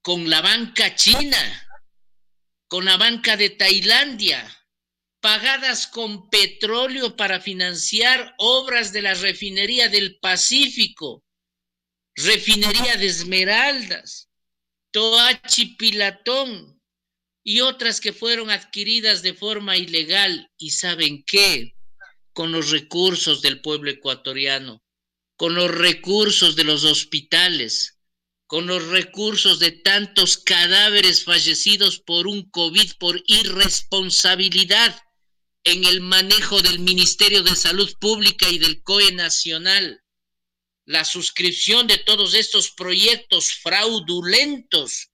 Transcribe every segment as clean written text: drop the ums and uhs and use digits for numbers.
con la banca china, con la banca de Tailandia, pagadas con petróleo para financiar obras de la refinería del Pacífico, refinería de Esmeraldas, Toachi Pilatón y otras que fueron adquiridas de forma ilegal. ¿Y saben qué? Con los recursos del pueblo ecuatoriano, con los recursos de los hospitales, con los recursos de tantos cadáveres fallecidos por un COVID, por irresponsabilidad en el manejo del Ministerio de Salud Pública y del COE Nacional. La suscripción de todos estos proyectos fraudulentos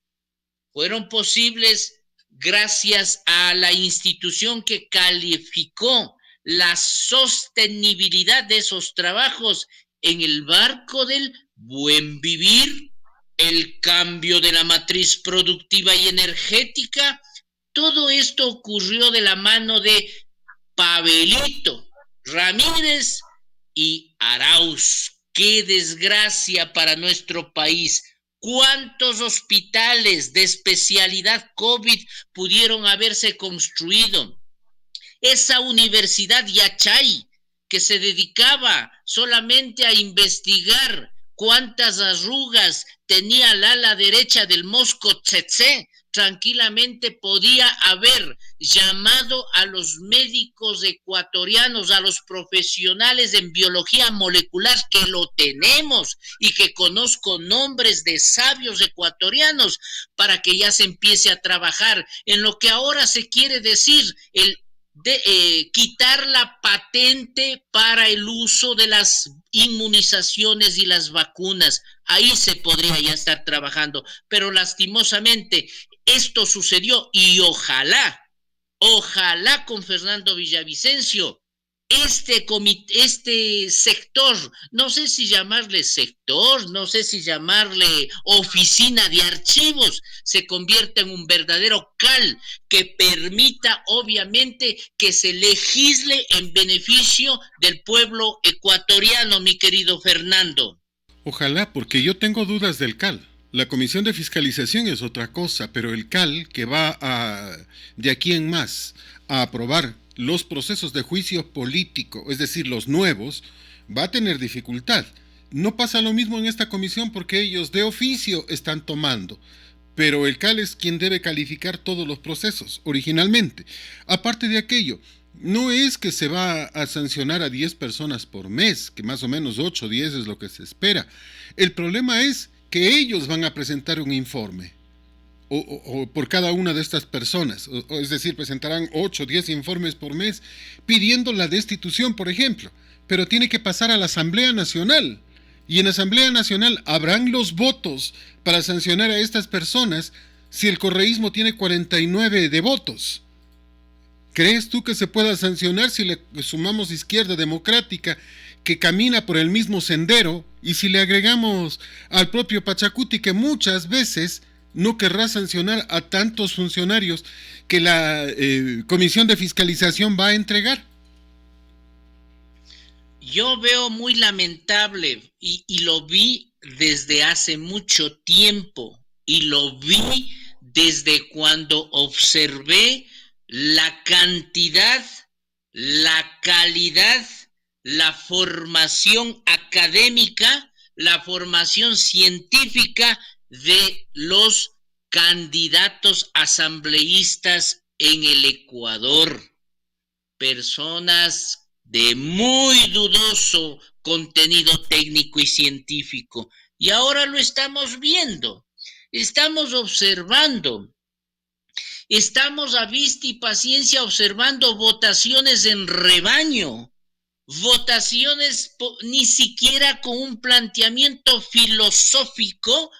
fueron posibles gracias a la institución que calificó la sostenibilidad de esos trabajos en el marco del buen vivir, el cambio de la matriz productiva y energética. Todo esto ocurrió de la mano de Pavelito Ramírez y Arauz. ¡Qué desgracia para nuestro país! ¿Cuántos hospitales de especialidad COVID pudieron haberse construido? Esa universidad Yachay, que se dedicaba solamente a investigar cuántas arrugas tenía el ala derecha del mosco tsetse, tranquilamente podía haber llamado a los médicos ecuatorianos, a los profesionales en biología molecular, que lo tenemos y que conozco nombres de sabios ecuatorianos, para que ya se empiece a trabajar en lo que ahora se quiere decir quitar la patente para el uso de las inmunizaciones y las vacunas. Ahí se podría ya estar trabajando, pero lastimosamente esto sucedió y ojalá con Fernando Villavicencio, este sector, no sé si llamarle sector, no sé si llamarle oficina de archivos, se convierta en un verdadero CAL que permita obviamente que se legisle en beneficio del pueblo ecuatoriano, mi querido Fernando. Ojalá, porque yo tengo dudas del CAL. La Comisión de Fiscalización es otra cosa, pero el CAL, que va de aquí en más a aprobar los procesos de juicio político, es decir, los nuevos, va a tener dificultad. No pasa lo mismo en esta comisión porque ellos de oficio están tomando, pero el CAL es quien debe calificar todos los procesos originalmente. Aparte de aquello, no es que se va a sancionar a 10 personas por mes, que más o menos 8 o 10 es lo que se espera. El problema es que ellos van a presentar un informe. O por cada una de estas personas, es decir, presentarán 8 o 10 informes por mes pidiendo la destitución, por ejemplo, pero tiene que pasar a la Asamblea Nacional, y en la Asamblea Nacional habrán los votos para sancionar a estas personas si el correísmo tiene 49 de votos. ¿Crees tú que se pueda sancionar si le sumamos Izquierda Democrática, que camina por el mismo sendero, y si le agregamos al propio Pachacuti, que muchas veces no querrá sancionar a tantos funcionarios que la Comisión de Fiscalización va a entregar? Yo veo muy lamentable y lo vi desde hace mucho tiempo, y lo vi desde cuando observé la cantidad, la calidad, la formación académica, la formación científica de los candidatos asambleístas en el Ecuador. Personas de muy dudoso contenido técnico y científico. Y ahora lo estamos viendo, estamos observando, estamos a vista y paciencia observando votaciones en rebaño, votaciones ni siquiera con un planteamiento filosófico,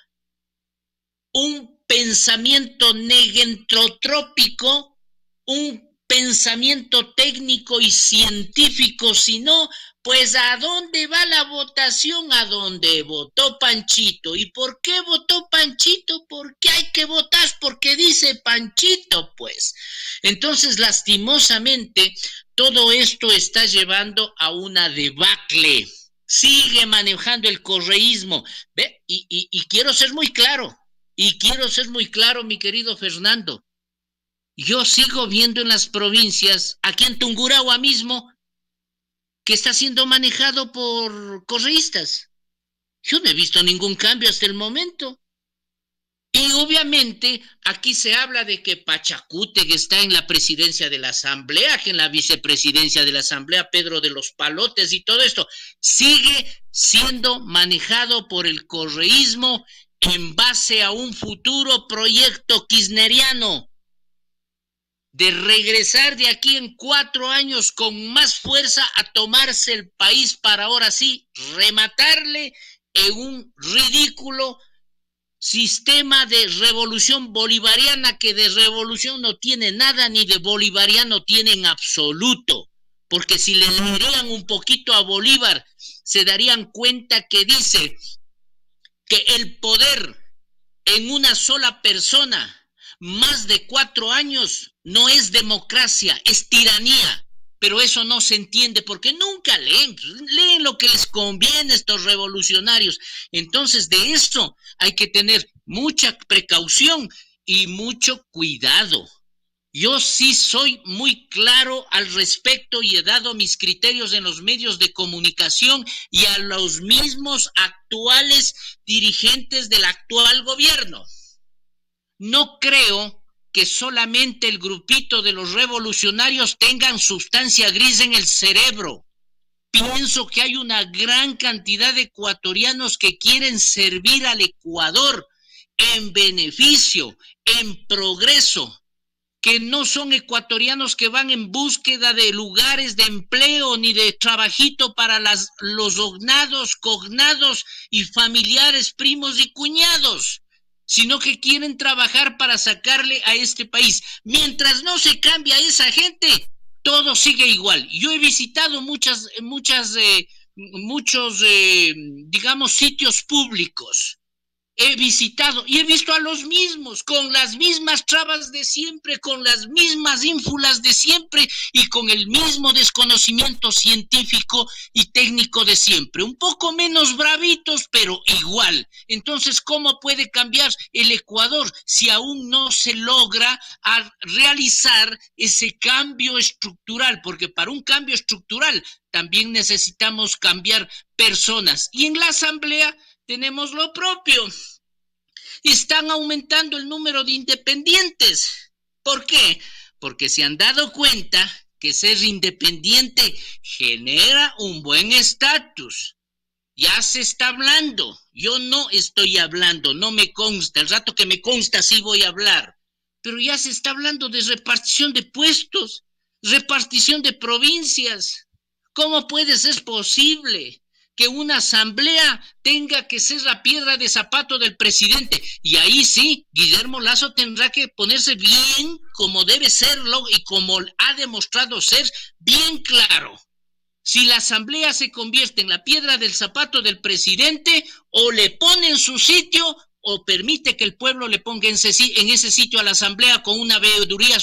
un pensamiento negentrópico, un pensamiento técnico y científico, sino pues ¿a dónde va la votación? ¿A dónde votó Panchito? ¿Y por qué votó Panchito? ¿Por qué hay que votar? Porque dice Panchito, pues. Entonces, lastimosamente, todo esto está llevando a una debacle. Sigue manejando el correísmo. ¿Ve? Y quiero ser muy claro. Y quiero ser muy claro, mi querido Fernando. Yo sigo viendo en las provincias, aquí en Tungurahua mismo, que está siendo manejado por correístas. Yo no he visto ningún cambio hasta el momento. Y obviamente aquí se habla de que Pachacútec está en la presidencia de la Asamblea, que en la vicepresidencia de la Asamblea, Pedro de los Palotes y todo esto. Sigue siendo manejado por el correísmo en base a un futuro proyecto kirchneriano de regresar de aquí en 4 años con más fuerza a tomarse el país para ahora sí rematarle en un ridículo sistema de revolución bolivariana que de revolución no tiene nada ni de bolivariano tiene en absoluto. Porque si le leerían un poquito a Bolívar, se darían cuenta que dice que el poder en una sola persona más de 4 años no es democracia, es tiranía. Pero eso no se entiende porque nunca leen lo que les conviene a estos revolucionarios. Entonces de eso hay que tener mucha precaución y mucho cuidado. Yo sí soy muy claro al respecto y he dado mis criterios en los medios de comunicación y a los mismos actuales dirigentes del actual gobierno. No creo que solamente el grupito de los revolucionarios tengan sustancia gris en el cerebro. Pienso que hay una gran cantidad de ecuatorianos que quieren servir al Ecuador en beneficio, en progreso, que no son ecuatorianos que van en búsqueda de lugares de empleo ni de trabajito para los cognados y familiares, primos y cuñados, sino que quieren trabajar para sacarle a este país. Mientras no se cambie a esa gente, todo sigue igual. Yo he visitado muchos, digamos, sitios públicos. He visitado y he visto a los mismos, con las mismas trabas de siempre, con las mismas ínfulas de siempre y con el mismo desconocimiento científico y técnico de siempre. Un poco menos bravitos, pero igual. Entonces, ¿cómo puede cambiar el Ecuador si aún no se logra realizar ese cambio estructural? Porque para un cambio estructural también necesitamos cambiar personas. Y en la Asamblea tenemos lo propio. Están aumentando el número de independientes. ¿Por qué? Porque se han dado cuenta que ser independiente genera un buen estatus. Ya se está hablando. Yo no estoy hablando, no me consta. El rato que me consta sí voy a hablar. Pero ya se está hablando de repartición de puestos, repartición de provincias. ¿Cómo puede ser posible que una asamblea tenga que ser la piedra de zapato del presidente? Y ahí sí, Guillermo Lasso tendrá que ponerse bien como debe serlo y como ha demostrado ser bien claro. Si la asamblea se convierte en la piedra del zapato del presidente, o le pone en su sitio o permite que el pueblo le ponga en ese sitio a la asamblea con una veeduría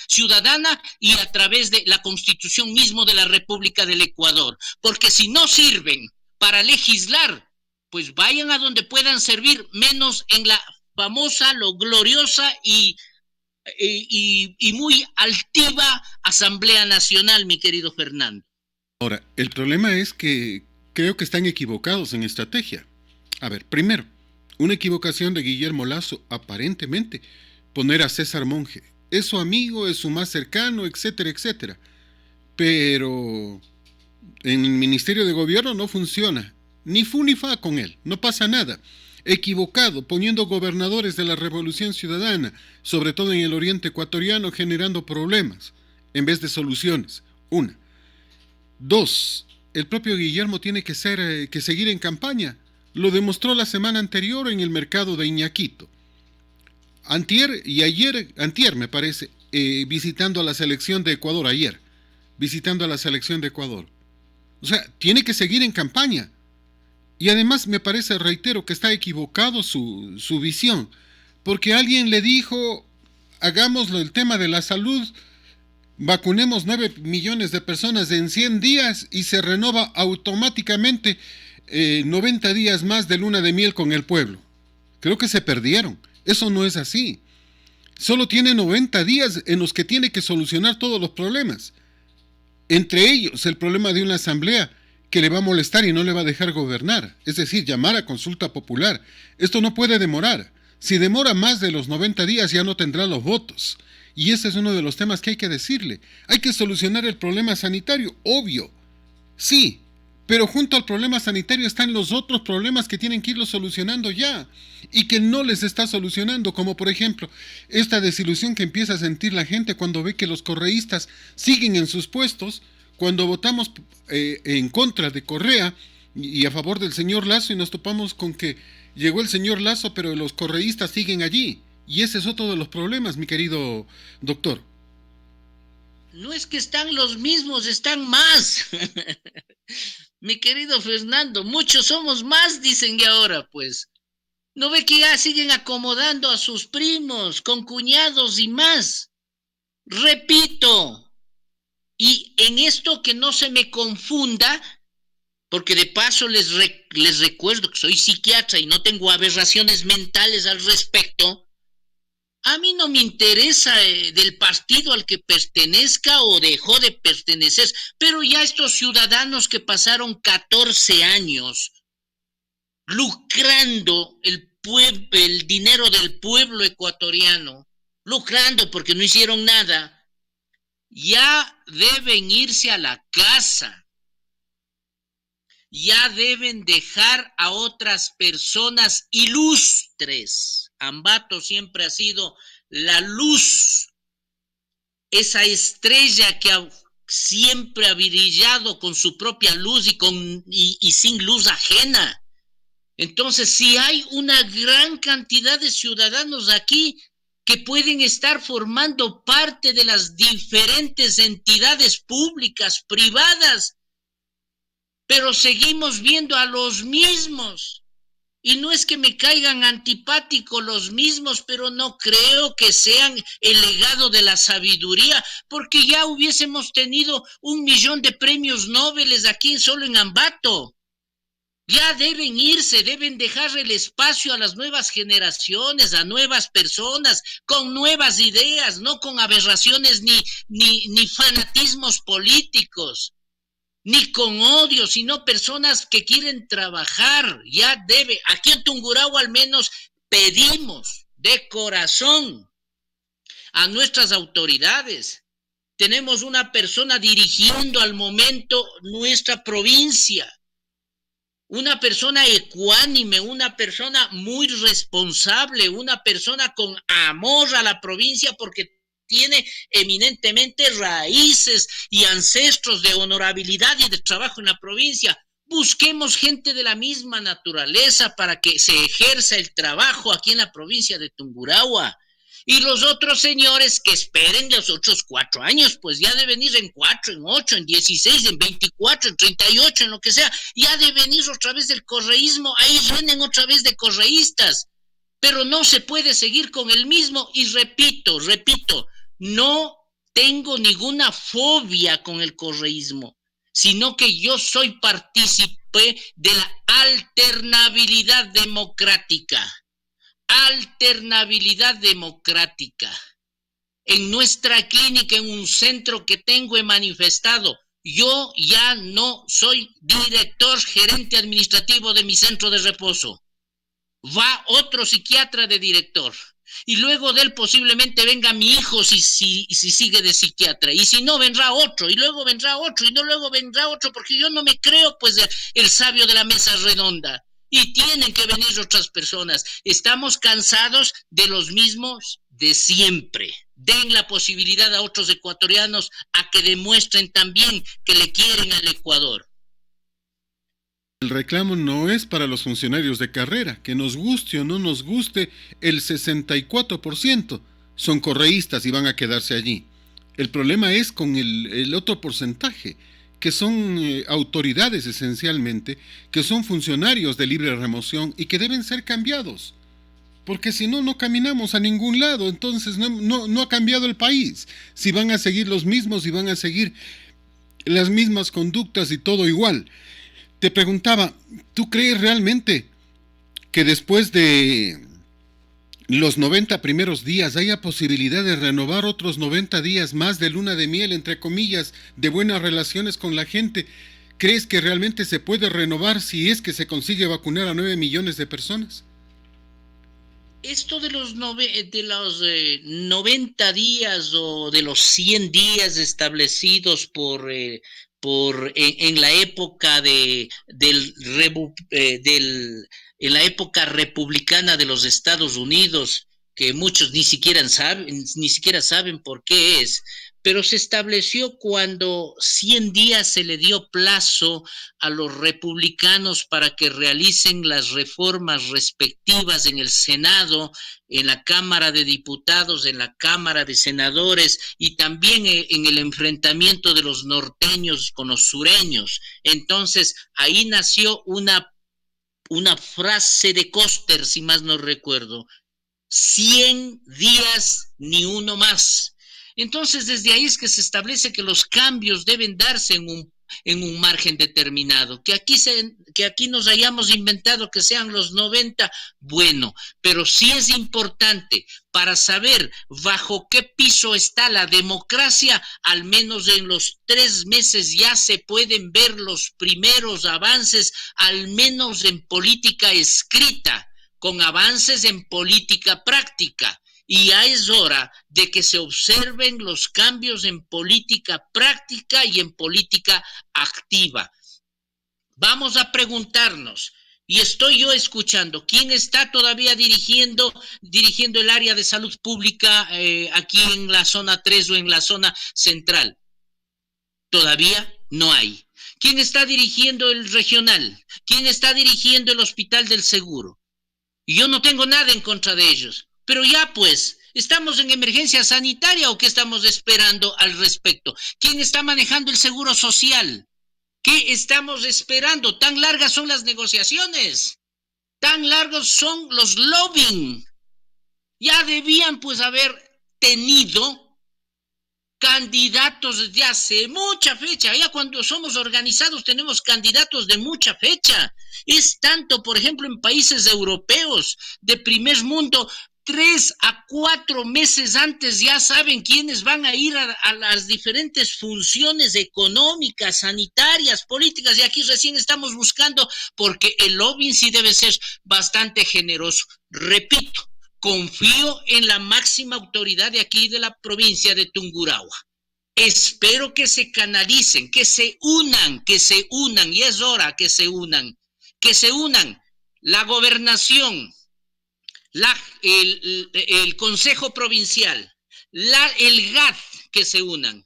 ciudadana y a través de la constitución mismo de la República del Ecuador. Porque si no sirven para legislar, pues vayan a donde puedan servir, menos en la famosa, lo gloriosa y muy altiva Asamblea Nacional, mi querido Fernando. Ahora, el problema es que creo que están equivocados en estrategia. A ver, primero, una equivocación de Guillermo Lasso, aparentemente, poner a César Monge. Es su amigo, es su más cercano, etcétera, etcétera. Pero en el Ministerio de Gobierno no funciona. Ni fu ni fa con él, no pasa nada. Equivocado, poniendo gobernadores de la Revolución Ciudadana, sobre todo en el oriente ecuatoriano, generando problemas, en vez de soluciones. Una. Dos, el propio Guillermo tiene que seguir en campaña. Lo demostró la semana anterior en el mercado de Iñaquito. Antier me parece, visitando a la selección de Ecuador, visitando a la selección de Ecuador. O sea, tiene que seguir en campaña. Y además me parece, reitero, que está equivocado su visión. Porque alguien le dijo, hagámoslo el tema de la salud, vacunemos 9 millones de personas en 100 días y se renova automáticamente 90 días más de luna de miel con el pueblo. Creo que se perdieron. Eso no es así. Solo tiene 90 días en los que tiene que solucionar todos los problemas. Entre ellos, el problema de una asamblea que le va a molestar y no le va a dejar gobernar. Es decir, llamar a consulta popular. Esto no puede demorar. Si demora más de los 90 días ya no tendrá los votos. Y ese es uno de los temas que hay que decirle. Hay que solucionar el problema sanitario, obvio. Sí, pero junto al problema sanitario están los otros problemas que tienen que irlo solucionando ya y que no les está solucionando, como por ejemplo esta desilusión que empieza a sentir la gente cuando ve que los correístas siguen en sus puestos, cuando votamos en contra de Correa y a favor del señor Lasso y nos topamos con que llegó el señor Lasso pero los correístas siguen allí. Y ese es otro de los problemas, mi querido doctor. No es que están los mismos, están más. Mi querido Fernando, muchos somos más, dicen ya ahora, pues. ¿No ve que ya siguen acomodando a sus primos, con cuñados y más? Repito, y en esto que no se me confunda, porque de paso les recuerdo que soy psiquiatra y no tengo aberraciones mentales al respecto. A mí no me interesa del partido al que pertenezca o dejó de pertenecer, pero ya estos ciudadanos que pasaron 14 años lucrando el dinero del pueblo ecuatoriano, lucrando porque no hicieron nada, ya deben irse a la casa. Ya deben dejar a otras personas ilustres. Ambato siempre ha sido la luz, esa estrella que siempre ha brillado con su propia luz y sin luz ajena. Entonces, si hay una gran cantidad de ciudadanos aquí que pueden estar formando parte de las diferentes entidades públicas, privadas, pero seguimos viendo a los mismos. Y no es que me caigan antipáticos los mismos, pero no creo que sean el legado de la sabiduría, porque ya hubiésemos tenido 1 millón de premios Nobel aquí solo en Ambato. Ya deben irse, deben dejar el espacio a las nuevas generaciones, a nuevas personas, con nuevas ideas, no con aberraciones ni fanatismos políticos, ni con odio, sino personas que quieren trabajar. Ya debe, aquí en Tungurahua al menos pedimos de corazón a nuestras autoridades. Tenemos una persona dirigiendo al momento nuestra provincia, una persona ecuánime, una persona muy responsable, una persona con amor a la provincia porque tiene eminentemente raíces y ancestros de honorabilidad y de trabajo en la provincia. Busquemos gente de la misma naturaleza para que se ejerza el trabajo aquí en la provincia de Tungurahua. Y los otros señores que esperen los otros 4 años, pues ya deben ir en 4, en 8, en 16, en 24, en 38, en lo que sea. Ya deben ir otra vez del correísmo, ahí vienen otra vez de correístas. Pero no se puede seguir con el mismo. Y repito, no tengo ninguna fobia con el correísmo, sino que yo soy partícipe de la alternabilidad democrática. Alternabilidad democrática. En nuestra clínica, en un centro que tengo, he manifestado, yo ya no soy director gerente administrativo de mi centro de reposo. Va otro psiquiatra de director. Y luego de él posiblemente venga mi hijo si sigue de psiquiatra. Y si no, vendrá otro. Y luego vendrá otro. Y no luego vendrá otro. Porque yo no me creo, pues, el sabio de la mesa redonda. Y tienen que venir otras personas. Estamos cansados de los mismos de siempre. Den la posibilidad a otros ecuatorianos a que demuestren también que le quieren al Ecuador. El reclamo no es para los funcionarios de carrera, que nos guste o no nos guste, el 64% son correístas y van a quedarse allí. El problema es con el otro porcentaje, que son autoridades esencialmente, que son funcionarios de libre remoción y que deben ser cambiados. Porque si no, no caminamos a ningún lado, entonces no ha cambiado el país. Si van a seguir los mismos y van a seguir las mismas conductas y todo igual. Te preguntaba, ¿tú crees realmente que después de los 90 primeros días haya posibilidad de renovar otros 90 días más de luna de miel, entre comillas, de buenas relaciones con la gente. ¿Crees que realmente se puede renovar si es que se consigue vacunar a 9 millones de personas? Esto de los 90 días o de los 100 días establecidos en la época en la época republicana de los Estados Unidos, que muchos ni siquiera saben por qué es, pero se estableció cuando 100 días se le dio plazo a los republicanos para que realicen las reformas respectivas en el Senado, en la Cámara de Diputados, en la Cámara de Senadores y también en el enfrentamiento de los norteños con los sureños. Entonces, ahí nació una frase de Koster, si más no recuerdo: 100 días ni uno más. Entonces, desde ahí es que se establece que los cambios deben darse en un margen determinado. Que aquí nos hayamos inventado que sean los 90, bueno, pero sí es importante para saber bajo qué piso está la democracia. Al menos en los 3 meses ya se pueden ver los primeros avances, al menos en política escrita, con avances en política práctica. Y ya es hora de que se observen los cambios en política práctica y en política activa. Vamos a preguntarnos, y estoy yo escuchando, ¿quién está todavía dirigiendo el área de salud pública aquí en la zona 3 o en la zona central? Todavía no hay. ¿Quién está dirigiendo el regional? ¿Quién está dirigiendo el Hospital del Seguro? Y yo no tengo nada en contra de ellos. Pero ya pues, ¿estamos en emergencia sanitaria o qué estamos esperando al respecto? ¿Quién está manejando el seguro social? ¿Qué estamos esperando? Tan largas son las negociaciones, tan largos son los lobbying. Ya debían pues haber tenido candidatos desde hace mucha fecha. Ya cuando somos organizados tenemos candidatos de mucha fecha. Es tanto, por ejemplo, en países europeos de primer mundo, 3 a 4 meses antes ya saben quiénes van a ir a las diferentes funciones económicas, sanitarias, políticas, y aquí recién estamos buscando, porque el lobbying sí debe ser bastante generoso. Repito, confío en la máxima autoridad de aquí de la provincia de Tungurahua. Espero que se canalicen, que se unan, y es hora que se unan la gobernación, el Consejo Provincial, el GAT, que se unan,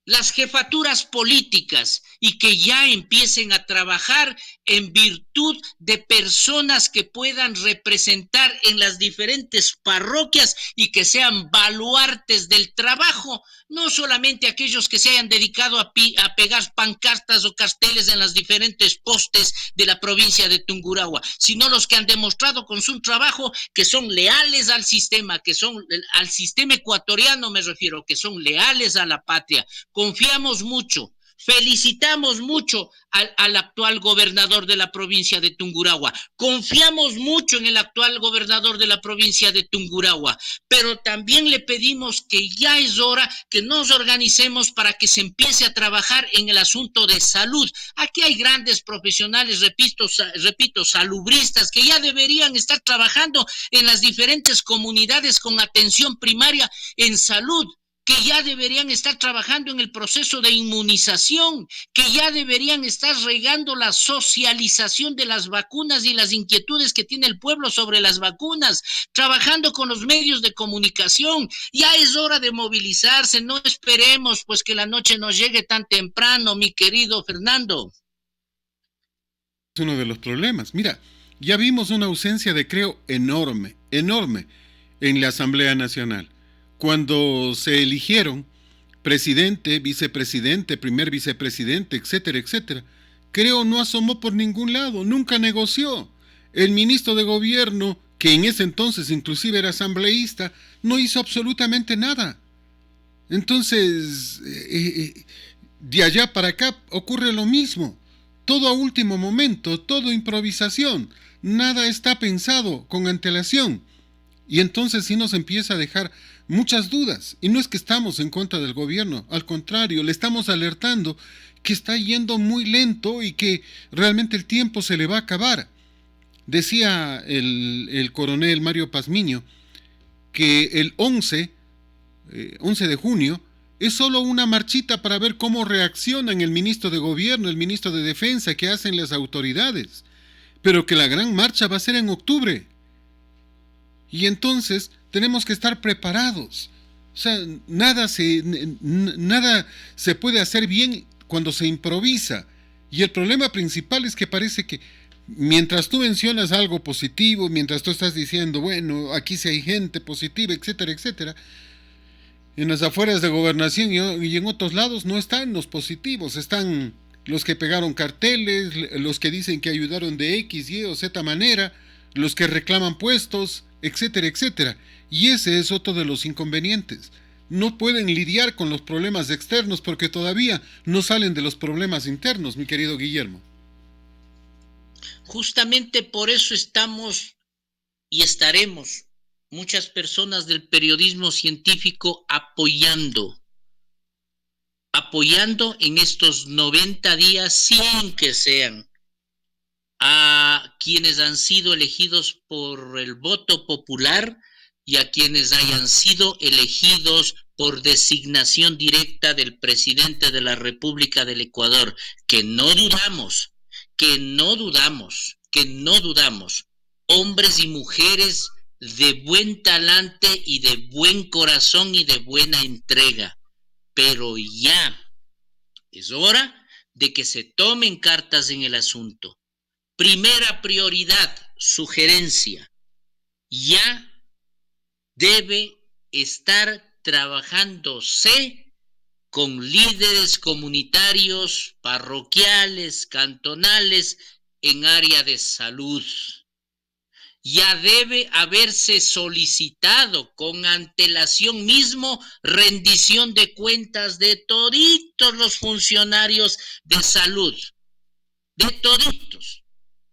las jefaturas políticas, y que ya empiecen a trabajar en virtud de personas que puedan representar en las diferentes parroquias y que sean baluartes del trabajo, no solamente aquellos que se hayan dedicado a pegar pancartas o carteles en las diferentes postes de la provincia de Tungurahua, sino los que han demostrado con su trabajo que son leales al sistema, al sistema ecuatoriano me refiero, que son leales a la patria. Confiamos mucho, felicitamos mucho al actual gobernador de la provincia de Tungurahua, confiamos mucho en el actual gobernador de la provincia de Tungurahua, pero también le pedimos que ya es hora que nos organicemos para que se empiece a trabajar en el asunto de salud. Aquí hay grandes profesionales, repito, salubristas, que ya deberían estar trabajando en las diferentes comunidades con atención primaria en salud, que ya deberían estar trabajando en el proceso de inmunización, que ya deberían estar regando la socialización de las vacunas y las inquietudes que tiene el pueblo sobre las vacunas, trabajando con los medios de comunicación. Ya es hora de movilizarse, no esperemos pues que la noche nos llegue tan temprano, mi querido Fernando. Es uno de los problemas. Mira, ya vimos una ausencia de creo enorme en la Asamblea Nacional. Cuando se eligieron presidente, vicepresidente, primer vicepresidente, etcétera, etcétera, Creo no asomó por ningún lado, nunca negoció. El ministro de gobierno, que en ese entonces inclusive era asambleísta, no hizo absolutamente nada. Entonces, de allá para acá ocurre lo mismo. Todo a último momento, todo improvisación. Nada está pensado con antelación. Y entonces sí nos empieza a dejar muchas dudas. Y no es que estamos en contra del gobierno, al contrario, le estamos alertando que está yendo muy lento y que realmente el tiempo se le va a acabar. Decía el coronel Mario Pazmiño que el 11 de junio, es solo una marchita para ver cómo reaccionan el ministro de Gobierno, el ministro de Defensa, que hacen las autoridades, pero que la gran marcha va a ser en octubre. Y entonces tenemos que estar preparados. O sea, nada se puede hacer bien cuando se improvisa. Y el problema principal es que parece que mientras tú mencionas algo positivo, mientras tú estás diciendo, bueno, aquí sí hay gente positiva, etcétera, etcétera, en las afueras de Gobernación y en otros lados no están los positivos, están los que pegaron carteles, los que dicen que ayudaron de X, Y o Z manera, los que reclaman puestos, etcétera, etcétera. Y ese es otro de los inconvenientes. No pueden lidiar con los problemas externos porque todavía no salen de los problemas internos, mi querido Guillermo. Justamente por eso estamos y estaremos muchas personas del periodismo científico apoyando en estos 90 días, sin que sean, a quienes han sido elegidos por el voto popular y a quienes hayan sido elegidos por designación directa del presidente de la República del Ecuador, que no dudamos, hombres y mujeres de buen talante y de buen corazón y de buena entrega. Pero ya es hora de que se tomen cartas en el asunto. Primera prioridad, sugerencia, ya debe estar trabajándose con líderes comunitarios, parroquiales, cantonales, en área de salud. Ya debe haberse solicitado con antelación mismo rendición de cuentas de toditos los funcionarios de salud, de toditos.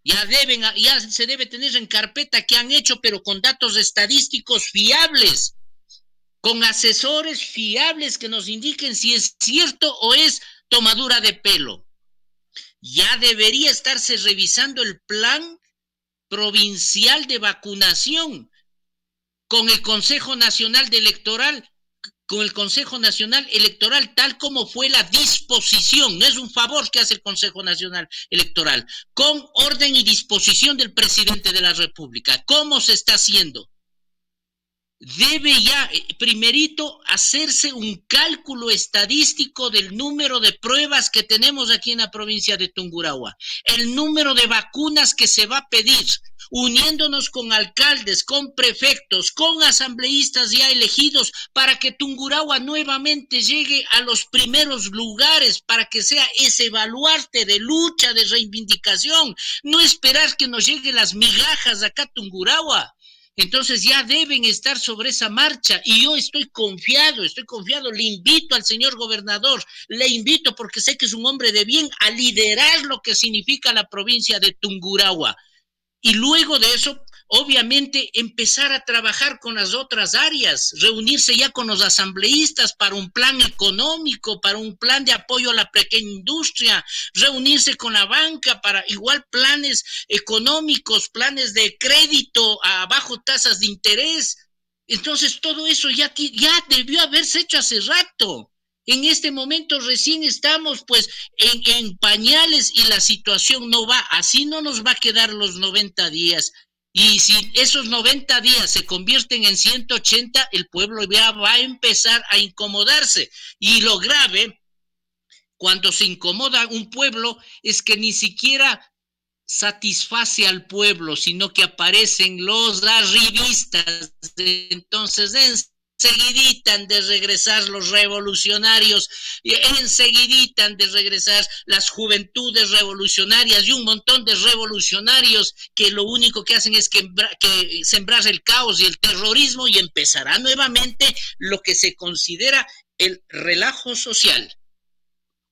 Ya se debe tener en carpeta qué han hecho, pero con datos estadísticos fiables, con asesores fiables que nos indiquen si es cierto o es tomadura de pelo. Ya debería estarse revisando el plan provincial de vacunación con el Consejo Nacional Electoral, tal como fue la disposición, no es un favor que hace el Consejo Nacional Electoral, con orden y disposición del presidente de la República. ¿Cómo se está haciendo? Debe ya, primerito, hacerse un cálculo estadístico del número de pruebas que tenemos aquí en la provincia de Tungurahua, el número de vacunas que se va a pedir, uniéndonos con alcaldes, con prefectos, con asambleístas ya elegidos, para que Tungurahua nuevamente llegue a los primeros lugares, para que sea ese baluarte de lucha, de reivindicación, no esperar que nos lleguen las migajas acá a Tungurahua. Entonces ya deben estar sobre esa marcha y yo estoy confiado, le invito al señor gobernador, le invito porque sé que es un hombre de bien a liderar lo que significa la provincia de Tungurahua. Y luego de eso, obviamente, empezar a trabajar con las otras áreas, reunirse ya con los asambleístas para un plan económico, para un plan de apoyo a la pequeña industria, reunirse con la banca para igual planes económicos, planes de crédito a bajo tasas de interés. Entonces, todo eso ya debió haberse hecho hace rato. En este momento recién estamos pues en pañales y la situación no va, así no nos va a quedar los 90 días. Y si esos 90 días se convierten en 180, el pueblo ya va a empezar a incomodarse. Y lo grave, cuando se incomoda un pueblo, es que ni siquiera satisface al pueblo, sino que aparecen los arribistas. Entonces, enseguiditan de regresar los revolucionarios, enseguiditan de regresar las juventudes revolucionarias y un montón de revolucionarios que lo único que hacen es que sembrar el caos y el terrorismo, y empezará nuevamente lo que se considera el relajo social.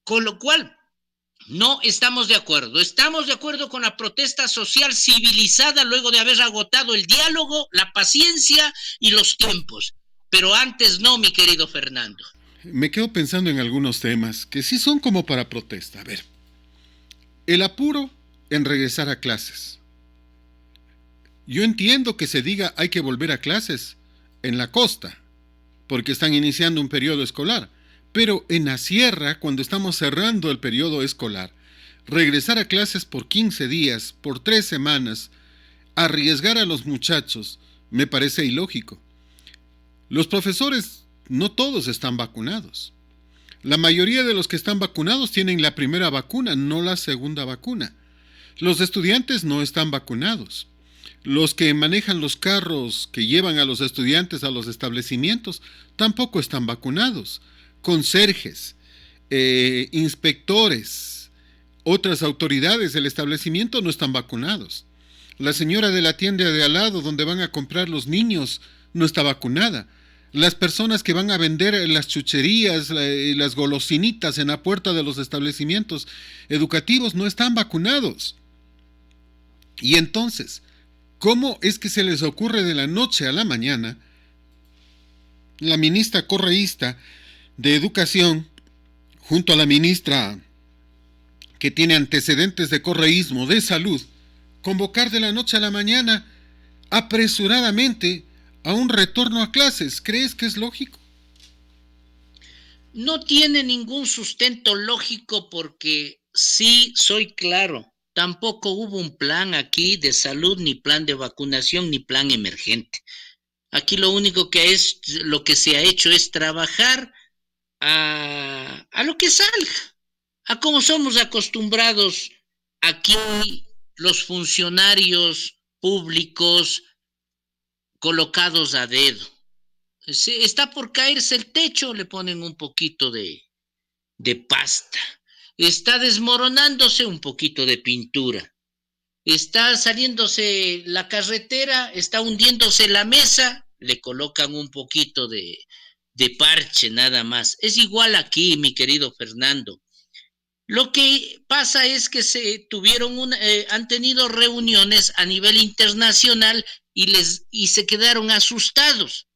Con lo cual, No estamos de acuerdo. Estamos de acuerdo con la protesta social civilizada luego de haber agotado el diálogo, la paciencia y los tiempos. Pero antes no, mi querido Fernando. Me quedo pensando en algunos temas que sí son como para protesta. A ver, el apuro en regresar a clases. Yo entiendo que se diga hay que volver a clases en la costa, porque están iniciando un periodo escolar. Pero en la sierra, cuando estamos cerrando el periodo escolar, regresar a clases por 15 días, por 3 semanas, arriesgar a los muchachos, me parece ilógico. Los profesores, no todos están vacunados. La mayoría de los que están vacunados tienen la primera vacuna, no la segunda vacuna. Los estudiantes no están vacunados. Los que manejan los carros que llevan a los estudiantes a los establecimientos tampoco están vacunados. Conserjes, inspectores, otras autoridades del establecimiento no están vacunados. La señora de la tienda de al lado donde van a comprar los niños no está vacunada. Las personas que van a vender las chucherías, las golosinitas en la puerta de los establecimientos educativos no están vacunados. Y entonces, ¿cómo es que se les ocurre de la noche a la mañana la ministra correísta de Educación, junto a la ministra que tiene antecedentes de correísmo de Salud, convocar de la noche a la mañana apresuradamente a un retorno a clases? ¿Crees que es lógico? No tiene ningún sustento lógico porque sí, soy claro, tampoco hubo un plan aquí de salud, ni plan de vacunación, ni plan emergente. Aquí lo único lo que se ha hecho es trabajar a lo que salga, a como somos acostumbrados aquí los funcionarios públicos colocados a dedo. Está por caerse el techo, le ponen un poquito de pasta. Está desmoronándose, un poquito de pintura. Está saliéndose la carretera, está hundiéndose la mesa, le colocan un poquito de parche nada más. Es igual aquí, mi querido Fernando. Lo que pasa es que han tenido reuniones a nivel internacional y se quedaron asustados,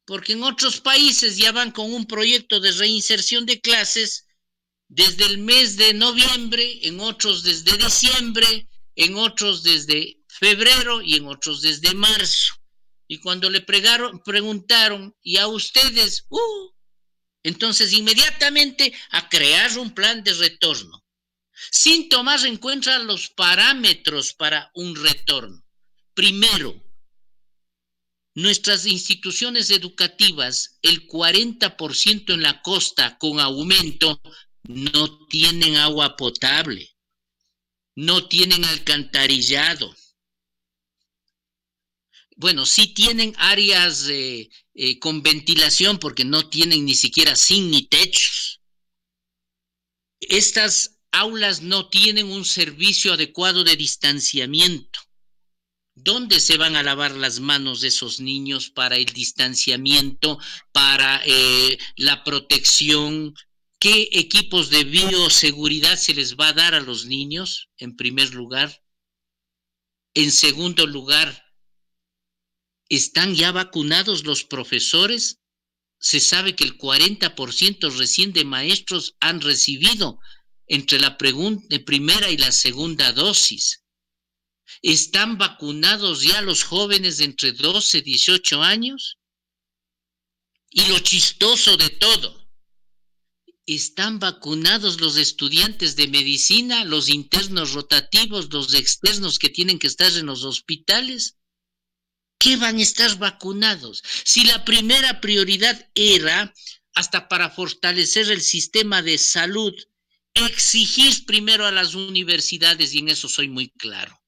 porque en otros países ya van con un proyecto de reinserción de clases desde el mes de noviembre, en otros desde diciembre, en otros desde febrero y en otros desde marzo. Y cuando le preguntaron, ¿y a ustedes? Entonces inmediatamente a crear un plan de retorno, sin tomar en cuenta los parámetros para un retorno. Primero, nuestras instituciones educativas, el 40% en la costa con aumento, no tienen agua potable, no tienen alcantarillado. Bueno, sí tienen áreas con ventilación porque no tienen ni siquiera zinc ni techos. Estas aulas no tienen un servicio adecuado de distanciamiento. ¿Dónde se van a lavar las manos de esos niños para el distanciamiento, para la protección? ¿Qué equipos de bioseguridad se les va a dar a los niños, en primer lugar? En segundo lugar, ¿están ya vacunados los profesores? Se sabe que el 40% recién de maestros han recibido entre la primera y la segunda dosis. ¿Están vacunados ya los jóvenes de entre 12 y 18 años? Y lo chistoso de todo, ¿están vacunados los estudiantes de medicina, los internos rotativos, los externos que tienen que estar en los hospitales? ¿Qué van a estar vacunados? Si la primera prioridad era, hasta para fortalecer el sistema de salud, exigir primero a las universidades, y en eso soy muy claro,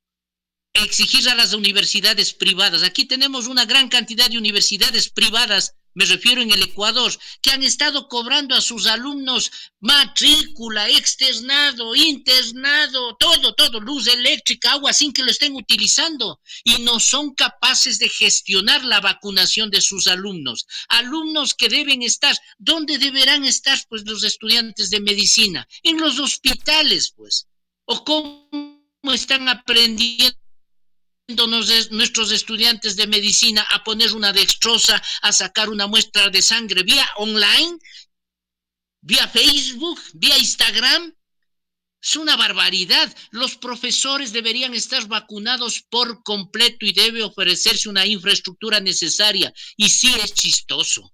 exigir a las universidades privadas. Aquí tenemos una gran cantidad de universidades privadas me refiero en el Ecuador, que han estado cobrando a sus alumnos matrícula, externado, internado, todo, luz eléctrica, agua, sin que lo estén utilizando, y no son capaces de gestionar la vacunación de sus alumnos. Alumnos que deben estar, ¿dónde deberán estar pues los estudiantes de medicina? En los hospitales, pues. ¿O cómo están aprendiendo nuestros estudiantes de medicina a poner una dextrosa, a sacar una muestra de sangre vía online, vía Facebook, vía Instagram? Es una barbaridad. Los profesores deberían estar vacunados por completo y debe ofrecerse una infraestructura necesaria. Y sí es chistoso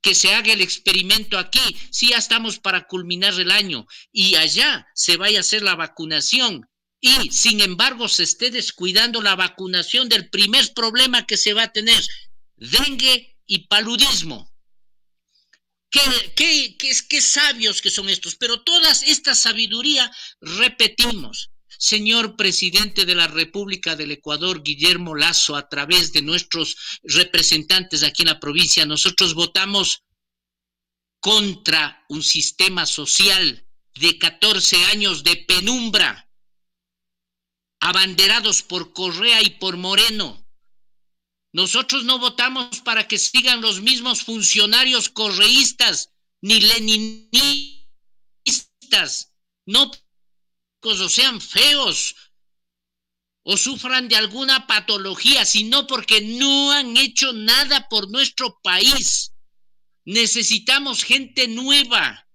que se haga el experimento aquí, sí ya estamos para culminar el año, y allá se vaya a hacer la vacunación. Y, sin embargo, se esté descuidando la vacunación del primer problema que se va a tener, dengue y paludismo. Qué sabios que son estos, pero toda esta sabiduría, repetimos, señor presidente de la República del Ecuador, Guillermo Lasso, a través de nuestros representantes aquí en la provincia, nosotros votamos contra un sistema social de 14 años de penumbra, abanderados por Correa y por Moreno. Nosotros no votamos para que sigan los mismos funcionarios correístas ni leninistas, no o sean feos o sufran de alguna patología, sino porque no han hecho nada por nuestro país. Necesitamos gente nueva,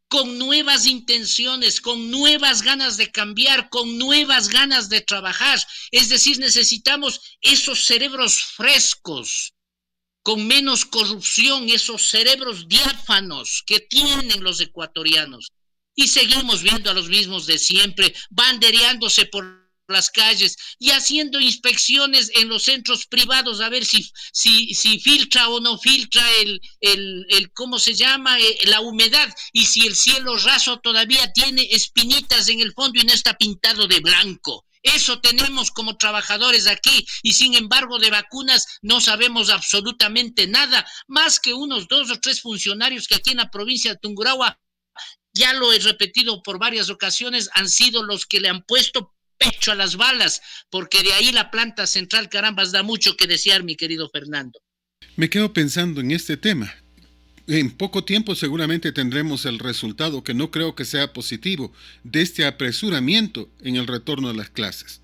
con nuevas intenciones, con nuevas ganas de cambiar, con nuevas ganas de trabajar. Es decir, necesitamos esos cerebros frescos, con menos corrupción, esos cerebros diáfanos que tienen los ecuatorianos. Y seguimos viendo a los mismos de siempre, bandereándose por las calles y haciendo inspecciones en los centros privados a ver si filtra o no filtra ¿cómo se llama? La humedad, y si el cielo raso todavía tiene espinitas en el fondo y no está pintado de blanco. Eso tenemos como trabajadores aquí, y sin embargo de vacunas no sabemos absolutamente nada, más que unos 2 o 3 funcionarios que aquí en la provincia de Tungurahua, ya lo he repetido por varias ocasiones, han sido los que le han puesto pecho a las balas, porque de ahí la planta central, carambas, da mucho que desear, mi querido Fernando. Me quedo pensando en este tema. En poco tiempo seguramente tendremos el resultado, que no creo que sea positivo, de este apresuramiento en el retorno a las clases.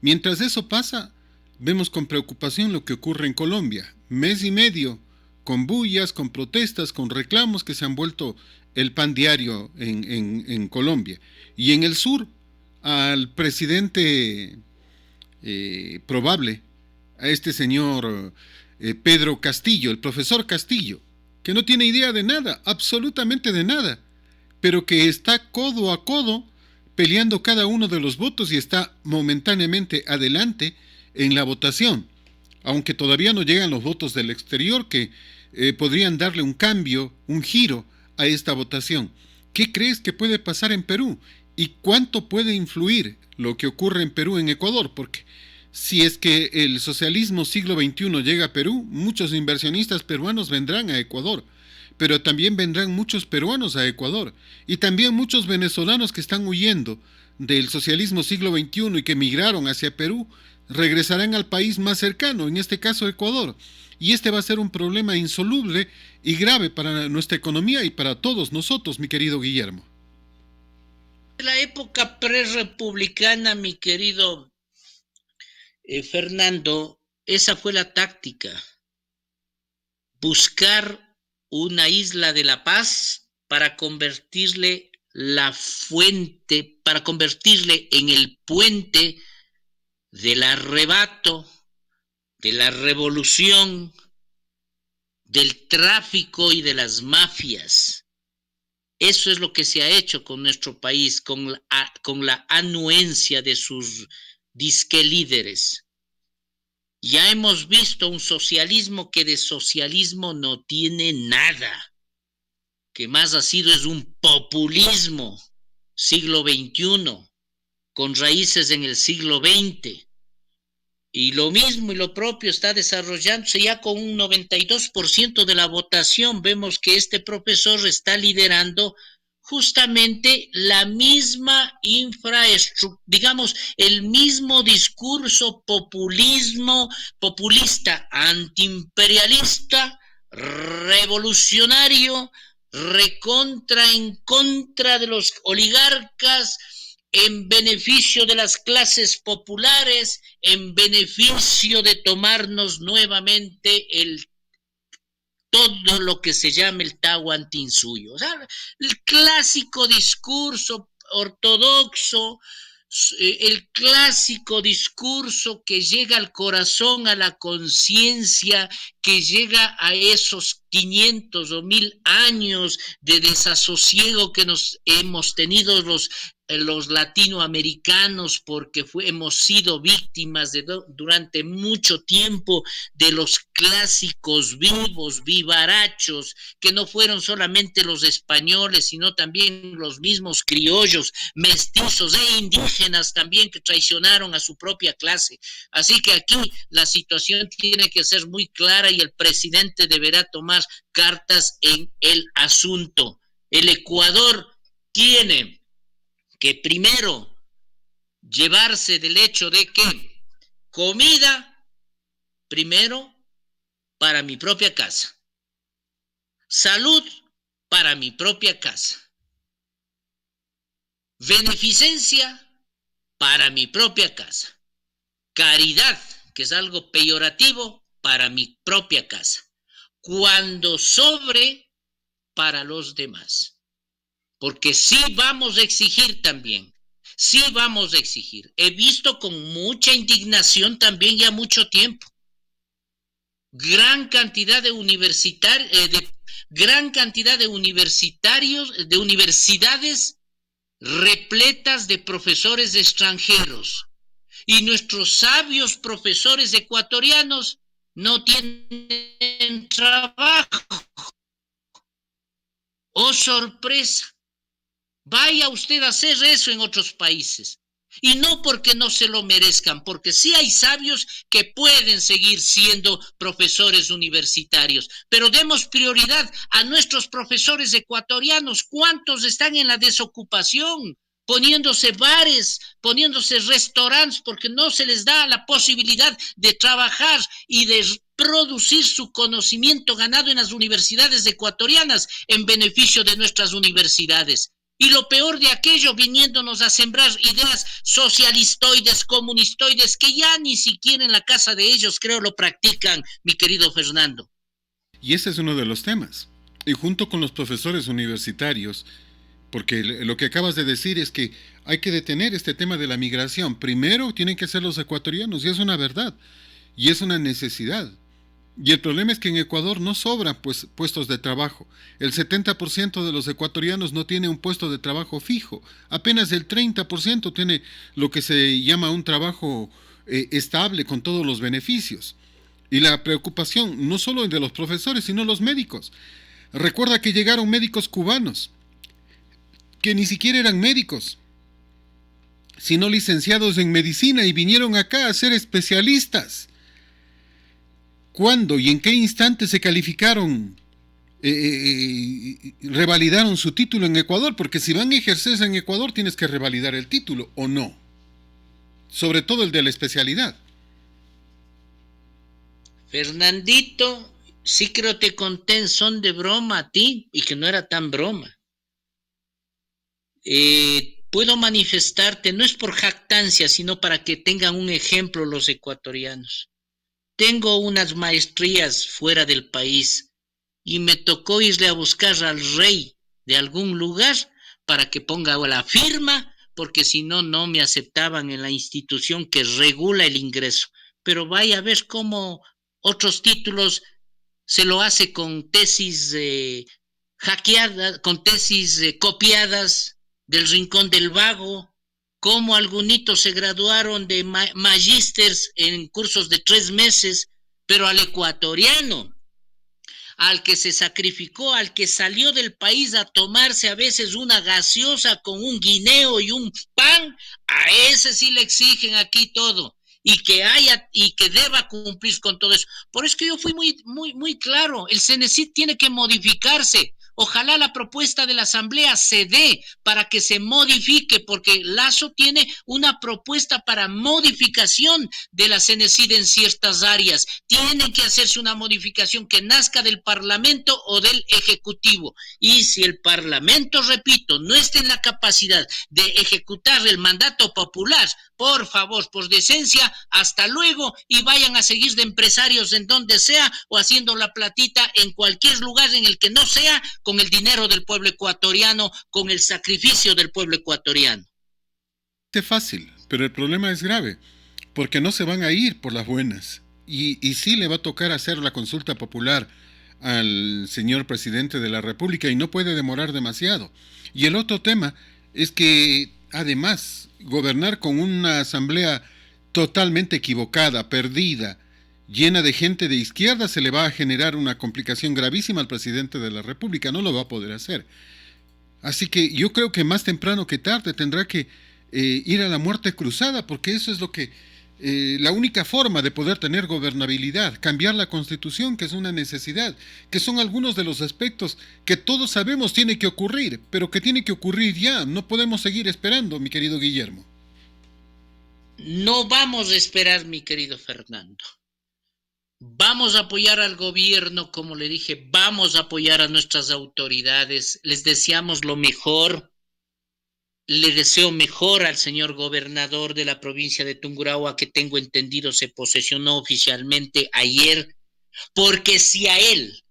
Mientras eso pasa, vemos con preocupación lo que ocurre en Colombia. Mes y medio, con bullas, con protestas, con reclamos que se han vuelto el pan diario en Colombia. Y en el sur, al presidente probable, a este señor Pedro Castillo, el profesor Castillo, que no tiene idea de nada, absolutamente de nada, pero que está codo a codo peleando cada uno de los votos y está momentáneamente adelante en la votación, aunque todavía no llegan los votos del exterior que podrían darle un cambio, un giro a esta votación. ¿Qué crees que puede pasar en Perú? ¿Y cuánto puede influir lo que ocurre en Perú en Ecuador? Porque si es que el socialismo siglo XXI llega a Perú, muchos inversionistas peruanos vendrán a Ecuador, pero también vendrán muchos peruanos a Ecuador, y también muchos venezolanos que están huyendo del socialismo siglo XXI y que migraron hacia Perú, regresarán al país más cercano, en este caso Ecuador, y este va a ser un problema insoluble y grave para nuestra economía y para todos nosotros, mi querido Guillermo. La época prerrepublicana, mi querido Fernando, esa fue la táctica: buscar una isla de la paz para convertirle en el puente del arrebato, de la revolución, del tráfico y de las mafias. Eso es lo que se ha hecho con nuestro país, con la anuencia de sus disque líderes. Ya hemos visto un socialismo que de socialismo no tiene nada, que más ha sido es un populismo siglo XXI, con raíces en el siglo XX. Y lo mismo y lo propio está desarrollándose ya con un 92% de la votación. Vemos que este profesor está liderando justamente la misma infraestructura, digamos, el mismo discurso populista, antiimperialista, revolucionario, en contra de los oligarcas, en beneficio de las clases populares, en beneficio de tomarnos nuevamente todo lo que se llama el Tahuantinsuyo. O sea, el clásico discurso ortodoxo, el clásico discurso que llega al corazón, a la conciencia, que llega a esos 500 o 1000 años de desasosiego que nos hemos tenido los latinoamericanos, porque hemos sido víctimas durante mucho tiempo de los clásicos vivos, vivarachos, que no fueron solamente los españoles, sino también los mismos criollos, mestizos e indígenas también, que traicionaron a su propia clase. Así que aquí la situación tiene que ser muy clara y el presidente deberá tomar cartas en el asunto. El Ecuador tiene que primero llevarse del hecho de que comida, primero, para mi propia casa. Salud, para mi propia casa. Beneficencia, para mi propia casa. Caridad, que es algo peyorativo, para mi propia casa. Cuando sobre, para los demás. Porque sí vamos a exigir también, sí vamos a exigir. He visto con mucha indignación también ya mucho tiempo gran cantidad de universitarios, de universidades repletas de profesores extranjeros. Y nuestros sabios profesores ecuatorianos no tienen trabajo. ¡Oh, sorpresa! Vaya usted a hacer eso en otros países. Y no porque no se lo merezcan, porque sí hay sabios que pueden seguir siendo profesores universitarios. Pero demos prioridad a nuestros profesores ecuatorianos. ¿Cuántos están en la desocupación? Poniéndose bares, poniéndose restaurantes, porque no se les da la posibilidad de trabajar y de producir su conocimiento ganado en las universidades ecuatorianas en beneficio de nuestras universidades. Y lo peor de aquello, viniéndonos a sembrar ideas socialistoides, comunistoides, que ya ni siquiera en la casa de ellos creo lo practican, mi querido Fernando. Y ese es uno de los temas. Y junto con los profesores universitarios, porque lo que acabas de decir es que hay que detener este tema de la migración. Primero tienen que ser los ecuatorianos, y es una verdad, y es una necesidad. Y el problema es que en Ecuador no sobran puestos de trabajo. El 70% de los ecuatorianos no tiene un puesto de trabajo fijo. Apenas el 30% tiene lo que se llama un trabajo estable con todos los beneficios. Y la preocupación no solo de los profesores, sino los médicos. Recuerda que llegaron médicos cubanos, que ni siquiera eran médicos, sino licenciados en medicina, y vinieron acá a ser especialistas. ¿Cuándo y en qué instante se calificaron, revalidaron su título en Ecuador? Porque si van a ejercer en Ecuador tienes que revalidar el título, ¿o no? Sobre todo el de la especialidad. Fernandito, sí creo te conté en son de broma a ti, y que no era tan broma. Puedo manifestarte, no es por jactancia, sino para que tengan un ejemplo los ecuatorianos. Tengo unas maestrías fuera del país y me tocó irle a buscar al rey de algún lugar para que ponga la firma, porque si no, no me aceptaban en la institución que regula el ingreso. Pero vaya a ver cómo otros títulos se lo hace con tesis hackeadas, con tesis copiadas del Rincón del Vago. Cómo algunitos se graduaron de magísters en cursos de 3 meses, pero al ecuatoriano, al que se sacrificó, al que salió del país a tomarse a veces una gaseosa con un guineo y un pan, a ese sí le exigen aquí todo. y que deba cumplir con todo eso. Por eso que yo fui muy claro, el CENESID tiene que modificarse. Ojalá la propuesta de la Asamblea se dé para que se modifique, porque Lasso tiene una propuesta para modificación de la CENESID en ciertas áreas. Tiene que hacerse una modificación que nazca del Parlamento o del Ejecutivo. Y si el Parlamento, repito, no está en la capacidad de ejecutar el mandato popular, por favor, por decencia, hasta luego, y vayan a seguir de empresarios en donde sea o haciendo la platita en cualquier lugar en el que no sea, con el dinero del pueblo ecuatoriano, con el sacrificio del pueblo ecuatoriano. Es fácil, pero el problema es grave, porque no se van a ir por las buenas. Y sí le va a tocar hacer la consulta popular al señor presidente de la República y no puede demorar demasiado. Y el otro tema es que, además, gobernar con una asamblea totalmente equivocada, perdida, llena de gente de izquierda, se le va a generar una complicación gravísima al presidente de la República. No lo va a poder hacer. Así que yo creo que más temprano que tarde tendrá que ir a la muerte cruzada, porque eso es lo que la única forma de poder tener gobernabilidad, cambiar la Constitución, que es una necesidad, que son algunos de los aspectos que todos sabemos tiene que ocurrir, pero que tiene que ocurrir ya. No podemos seguir esperando, mi querido Guillermo. No vamos a esperar, mi querido Fernando. Vamos a apoyar al gobierno, como le dije, vamos a apoyar a nuestras autoridades, les deseamos lo mejor. Le deseo mejor al señor gobernador de la provincia de Tungurahua, que tengo entendido se posesionó oficialmente ayer, porque si a él,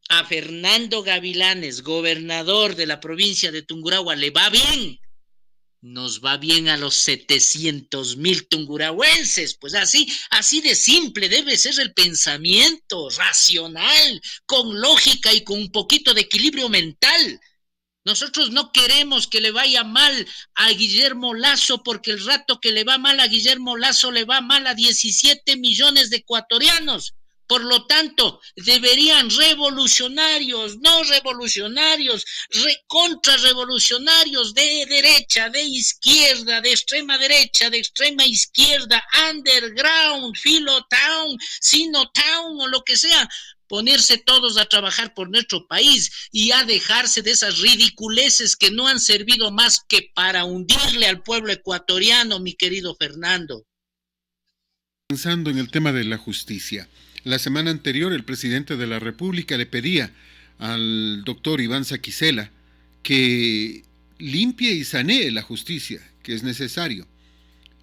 a Fernando Gavilanes, gobernador de la provincia de Tungurahua, le va bien, nos va bien a los 700,000 tungurahuenses. Pues así de simple debe ser el pensamiento racional, con lógica y con un poquito de equilibrio mental. Nosotros no queremos que le vaya mal a Guillermo Lasso, porque el rato que le va mal a Guillermo Lasso le va mal a 17 millones de ecuatorianos. Por lo tanto, deberían revolucionarios, no revolucionarios, contrarrevolucionarios de derecha, de izquierda, de extrema derecha, de extrema izquierda, underground, Filotown, Sinotown o lo que sea, ponerse todos a trabajar por nuestro país y a dejarse de esas ridiculeces que no han servido más que para hundirle al pueblo ecuatoriano, mi querido Fernando. Pensando en el tema de la justicia, la semana anterior el presidente de la República le pedía al doctor Iván Saquicela que limpie y sanee la justicia, que es necesario.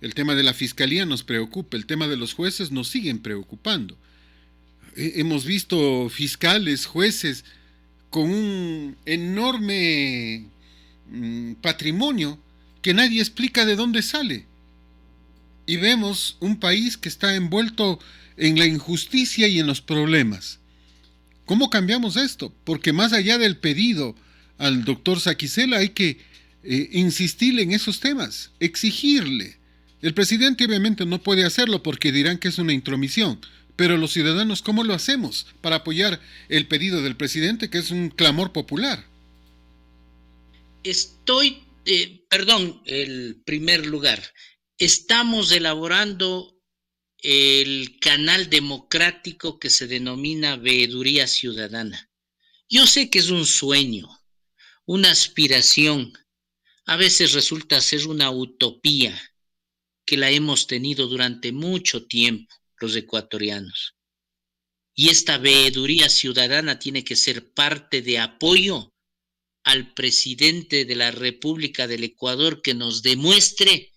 El tema de la fiscalía nos preocupa, el tema de los jueces nos siguen preocupando. Hemos visto fiscales, jueces con un enorme patrimonio que nadie explica de dónde sale. Y vemos un país que está envuelto en la injusticia y en los problemas. ¿Cómo cambiamos esto? Porque más allá del pedido al doctor Saquicela hay que insistirle en esos temas, exigirle. El presidente obviamente no puede hacerlo porque dirán que es una intromisión. Pero los ciudadanos, ¿cómo lo hacemos para apoyar el pedido del presidente, que es un clamor popular? El primer lugar, estamos elaborando el canal democrático que se denomina Veeduría Ciudadana. Yo sé que es un sueño, una aspiración, a veces resulta ser una utopía que la hemos tenido durante mucho tiempo los ecuatorianos. Y esta veeduría ciudadana tiene que ser parte de apoyo al presidente de la República del Ecuador, que nos demuestre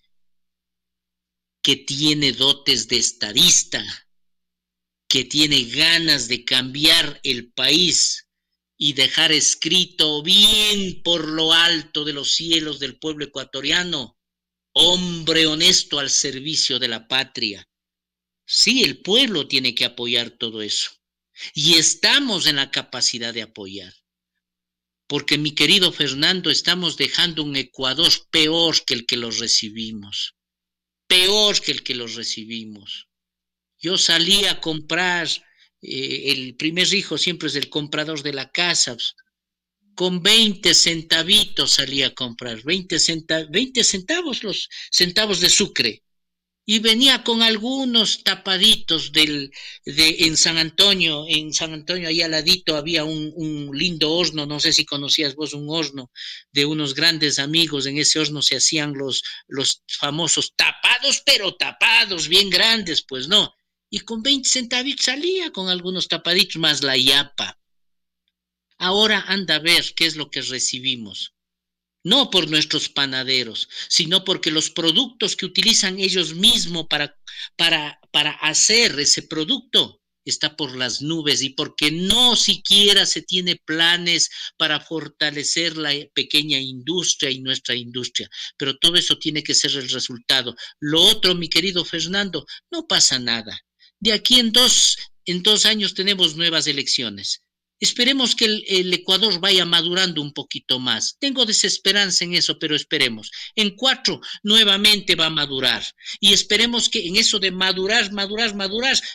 que tiene dotes de estadista, que tiene ganas de cambiar el país y dejar escrito bien por lo alto de los cielos del pueblo ecuatoriano: hombre honesto al servicio de la patria. Sí, el pueblo tiene que apoyar todo eso. Y estamos en la capacidad de apoyar. Porque, mi querido Fernando, estamos dejando un Ecuador peor que el que los recibimos. Peor que el que los recibimos. Yo salí a comprar, el primer hijo siempre es el comprador de la casa. Con 20 centavitos salí a comprar, 20 centavos, los centavos de sucre. y venía con algunos tapaditos en San Antonio, ahí al ladito había un lindo horno, no sé si conocías vos un horno de unos grandes amigos, en ese horno se hacían los famosos tapados, pero tapados, bien grandes, pues no, y con 20 centavitos salía con algunos tapaditos más la yapa. Ahora anda a ver qué es lo que recibimos, no por nuestros panaderos, sino porque los productos que utilizan ellos mismos para hacer ese producto está por las nubes y porque no siquiera se tiene planes para fortalecer la pequeña industria y nuestra industria. Pero todo eso tiene que ser el resultado. Lo otro, mi querido Fernando, no pasa nada. De aquí en 2 años tenemos nuevas elecciones. Esperemos que el Ecuador vaya madurando un poquito más. Tengo desesperanza en eso, pero esperemos. En 4 nuevamente va a madurar. Y esperemos que en eso de madurar,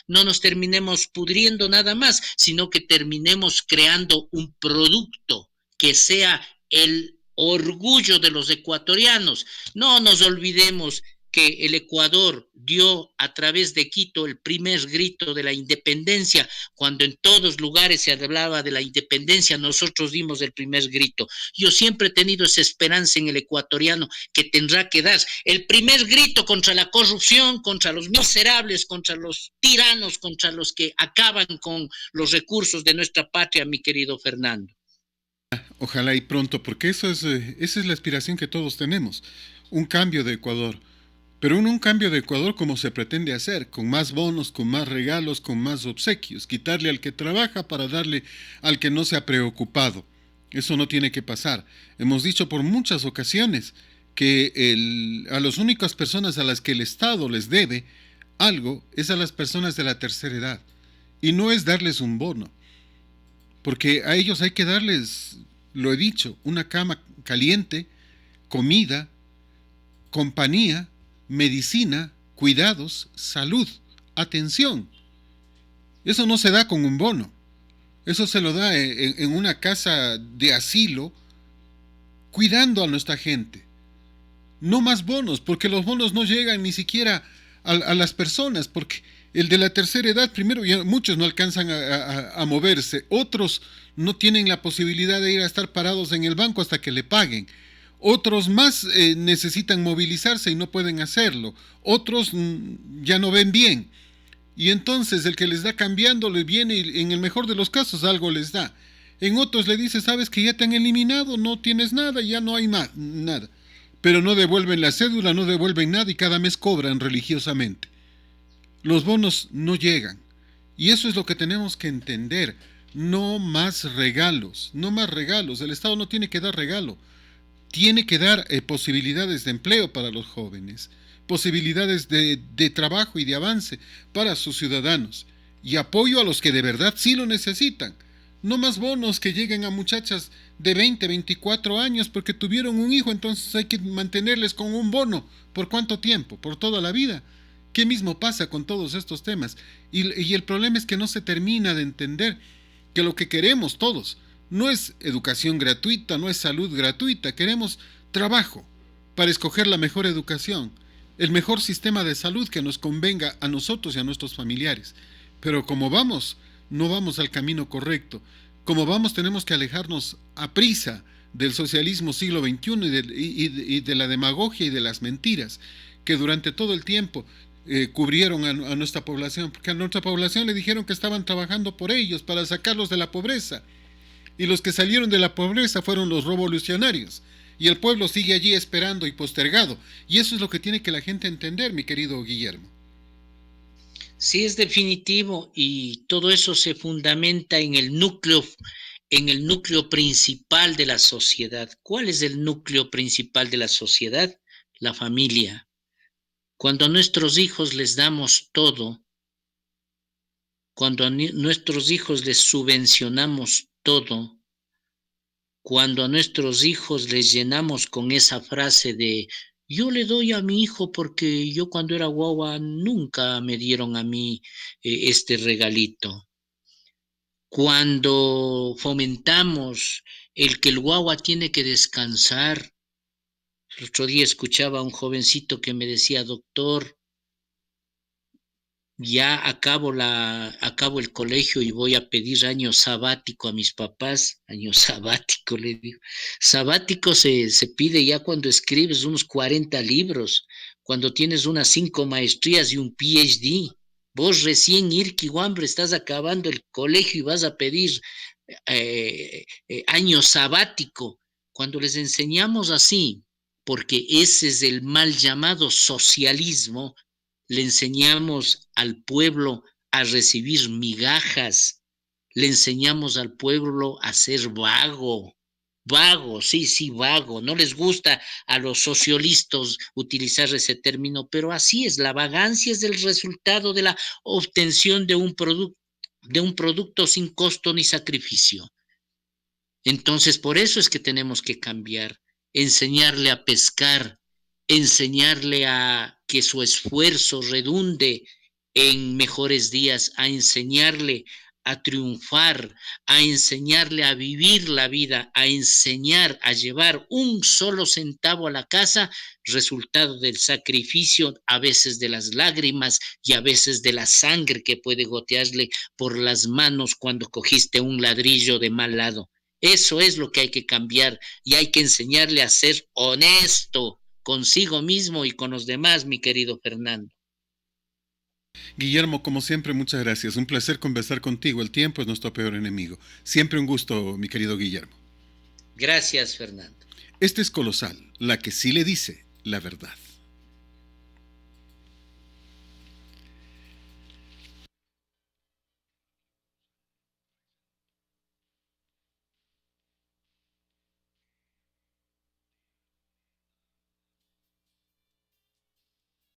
no nos terminemos pudriendo nada más, sino que terminemos creando un producto que sea el orgullo de los ecuatorianos. No nos olvidemos que el Ecuador dio a través de Quito el primer grito de la independencia, cuando en todos lugares se hablaba de la independencia, nosotros dimos el primer grito. Yo siempre he tenido esa esperanza en el ecuatoriano que tendrá que dar el primer grito contra la corrupción, contra los miserables, contra los tiranos, contra los que acaban con los recursos de nuestra patria, mi querido Fernando. Ojalá y pronto, porque esa es la aspiración que todos tenemos, un cambio de Ecuador. Pero un cambio de Ecuador como se pretende hacer, con más bonos, con más regalos, con más obsequios, quitarle al que trabaja para darle al que no se ha preocupado. Eso no tiene que pasar. Hemos dicho por muchas ocasiones que a las únicas personas a las que el Estado les debe algo es a las personas de la tercera edad. Y no es darles un bono, porque a ellos hay que darles, lo he dicho, una cama caliente, comida, compañía, medicina, cuidados, salud, atención. Eso no se da con un bono. Eso se lo da en una casa de asilo, cuidando a nuestra gente. No más bonos, porque los bonos no llegan ni siquiera a las personas, porque el de la tercera edad, primero, ya muchos no alcanzan a moverse, otros no tienen la posibilidad de ir a estar parados en el banco hasta que le paguen. Otros más necesitan movilizarse y no pueden hacerlo. Otros ya no ven bien. Y entonces el que les da cambiando les viene y en el mejor de los casos algo les da. En otros le dice, sabes que ya te han eliminado, no tienes nada, ya no hay más, nada. Pero no devuelven la cédula, no devuelven nada y cada mes cobran religiosamente. Los bonos no llegan. Y eso es lo que tenemos que entender. No más regalos, no más regalos. El Estado no tiene que dar regalo. Tiene que dar posibilidades de empleo para los jóvenes, posibilidades de trabajo y de avance para sus ciudadanos y apoyo a los que de verdad sí lo necesitan. No más bonos que lleguen a muchachas de 20, 24 años porque tuvieron un hijo, entonces hay que mantenerles con un bono. ¿Por cuánto tiempo? ¿Por toda la vida? ¿Qué mismo pasa con todos estos temas? Y el problema es que no se termina de entender que lo que queremos todos no es educación gratuita, no es salud gratuita, queremos trabajo para escoger la mejor educación, el mejor sistema de salud que nos convenga a nosotros y a nuestros familiares. Pero como vamos, no vamos al camino correcto. Como vamos, tenemos que alejarnos a prisa del socialismo siglo XXI y de la demagogia y de las mentiras que durante todo el tiempo cubrieron a nuestra población, porque a nuestra población le dijeron que estaban trabajando por ellos, para sacarlos de la pobreza. Y los que salieron de la pobreza fueron los revolucionarios. Y el pueblo sigue allí esperando y postergado. Y eso es lo que tiene que la gente entender, mi querido Guillermo. Sí, es definitivo y todo eso se fundamenta en el núcleo principal de la sociedad. ¿Cuál es el núcleo principal de la sociedad? La familia. Cuando a nuestros hijos les damos todo, cuando a nuestros hijos les subvencionamos todo, cuando a nuestros hijos les llenamos con esa frase de yo le doy a mi hijo porque yo cuando era guagua nunca me dieron a mí este regalito. Cuando fomentamos el que el guagua tiene que descansar. El otro día escuchaba a un jovencito que me decía, doctor, ya acabo el colegio y voy a pedir año sabático a mis papás, año sabático le digo. Sabático se pide ya cuando escribes unos 40 libros, cuando tienes unas 5 maestrías y un PhD. Vos recién, Irki Wambre, estás acabando el colegio y vas a pedir año sabático. Cuando les enseñamos así, porque ese es el mal llamado socialismo, le enseñamos al pueblo a recibir migajas, le enseñamos al pueblo a ser vago, vago, sí, sí, vago. No les gusta a los socialistas utilizar ese término, pero así es, la vagancia es el resultado de la obtención de un producto sin costo ni sacrificio. Entonces, por eso es que tenemos que cambiar, enseñarle a pescar, enseñarle a que su esfuerzo redunde en mejores días, a enseñarle a triunfar, a enseñarle a vivir la vida, a enseñar a llevar un solo centavo a la casa, resultado del sacrificio, a veces de las lágrimas y a veces de la sangre que puede gotearle por las manos cuando cogiste un ladrillo de mal lado. Eso es lo que hay que cambiar y hay que enseñarle a ser honesto consigo mismo y con los demás, mi querido Fernando. Guillermo, como siempre, muchas gracias. Un placer conversar contigo. El tiempo es nuestro peor enemigo. Siempre un gusto, mi querido Guillermo. Gracias, Fernando. Este es Colosal, la que sí le dice la verdad.